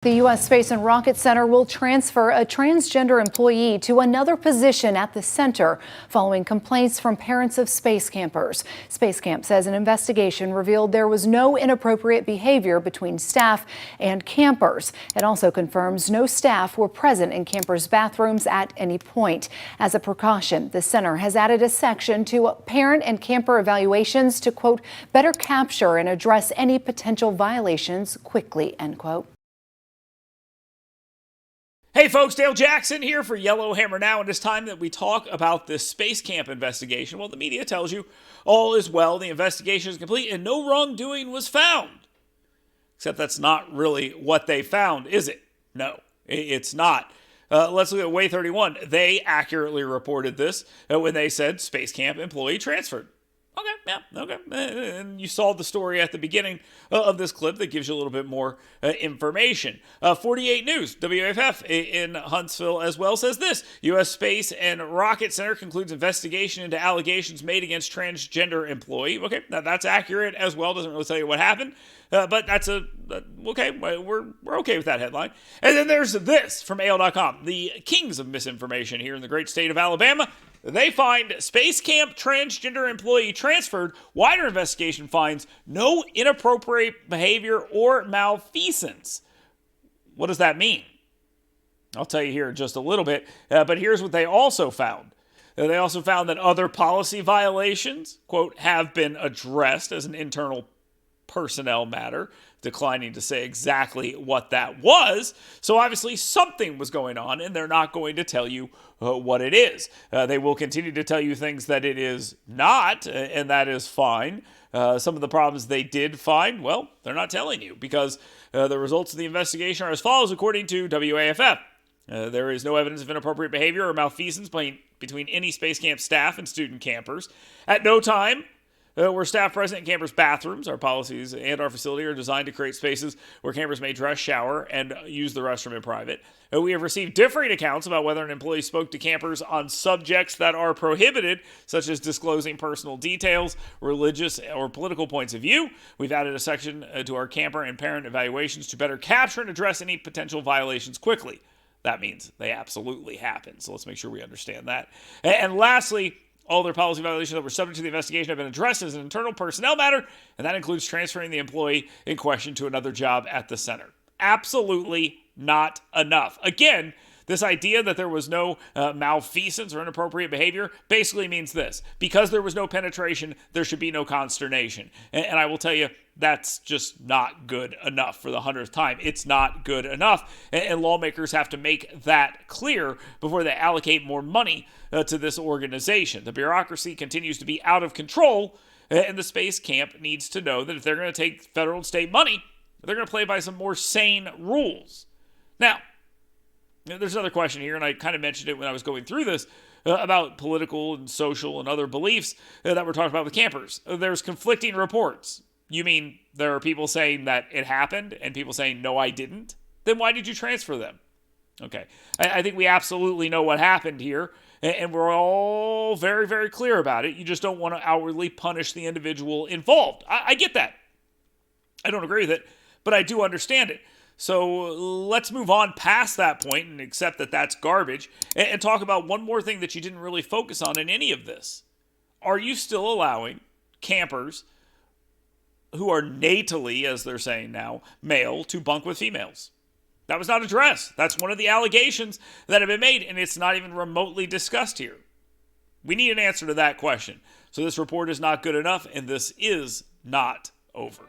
The U.S. Space and Rocket Center will transfer a transgender employee to another position at the center following complaints from parents of space campers. Space Camp says an investigation revealed there was no inappropriate behavior between staff and campers. It also confirms no staff were present in campers' bathrooms at any point. As a precaution, the center has added a section to parent and camper evaluations to, quote, better capture and address any potential violations quickly, end quote. Hey folks, Dale Jackson here for Yellowhammer Now, and it's time that we talk about this Space Camp investigation. Well, the media tells you all is well, the investigation is complete, and no wrongdoing was found. Except that's not really what they found, is it? No, it's not. Let's look at Way 31. They accurately reported this when they said Space Camp employee transferred. Okay. And you saw the story at the beginning of this clip that gives you a little bit more information. 48 News, WAFF in Huntsville as well, says this. U.S. Space and Rocket Center concludes investigation into allegations made against transgender employee. Okay, now that's accurate as well. Doesn't really tell you what happened. But that's okay. We're okay with that headline. And then there's this from AL.com. The kings of misinformation here in the great state of Alabama. They find Space Camp transgender employee transferred. Wider investigation finds no inappropriate behavior or malfeasance. What does that mean? I'll tell you here in just a little bit. But here's what they also found. They also found that other policy violations, quote, have been addressed as an internal personnel matter, declining to say exactly what that was. So obviously something was going on, and they're not going to tell you what it is. They will continue to tell you things that it is not, and that is fine. Some of the problems they did find, well, they're not telling you because the results of the investigation are as follows, according to WAFF. There is no evidence of inappropriate behavior or malfeasance between any Space Camp staff and student campers. At no time were staff present in campers' bathrooms. Our policies and our facility are designed to create spaces where campers may dress, shower, and use the restroom in private. We have received differing accounts about whether an employee spoke to campers on subjects that are prohibited, such as disclosing personal details, religious or political points of view. We've added a section to our camper and parent evaluations to better capture and address any potential violations quickly. That means they absolutely happen. So let's make sure we understand that. And lastly, all their policy violations that were subject to the investigation have been addressed as an internal personnel matter, and that includes transferring the employee in question to another job at the center. Absolutely not enough. Again, this idea that there was no malfeasance or inappropriate behavior basically means this. Because there was no penetration, there should be no consternation. And I will tell you, that's just not good enough for the 100th time. It's not good enough. And lawmakers have to make that clear before they allocate more money to this organization. The bureaucracy continues to be out of control, and the Space Camp needs to know that if they're going to take federal and state money, they're going to play by some more sane rules. Now, there's another question here, and I kind of mentioned it when I was going through this, about political and social and other beliefs that we're talking about with campers. There's conflicting reports. You mean there are people saying that it happened and people saying, no, I didn't? Then why did you transfer them? Okay. I think we absolutely know what happened here, and we're all very, very clear about it. You just don't want to outwardly punish the individual involved. I get that. I don't agree with it, but I do understand it. So let's move on past that point and accept that that's garbage and talk about one more thing that you didn't really focus on in any of this. Are you still allowing campers who are natally, as they're saying now, male, to bunk with females? That was not addressed. That's one of the allegations that have been made, and it's not even remotely discussed here. We need an answer to that question. So this report is not good enough, and this is not over.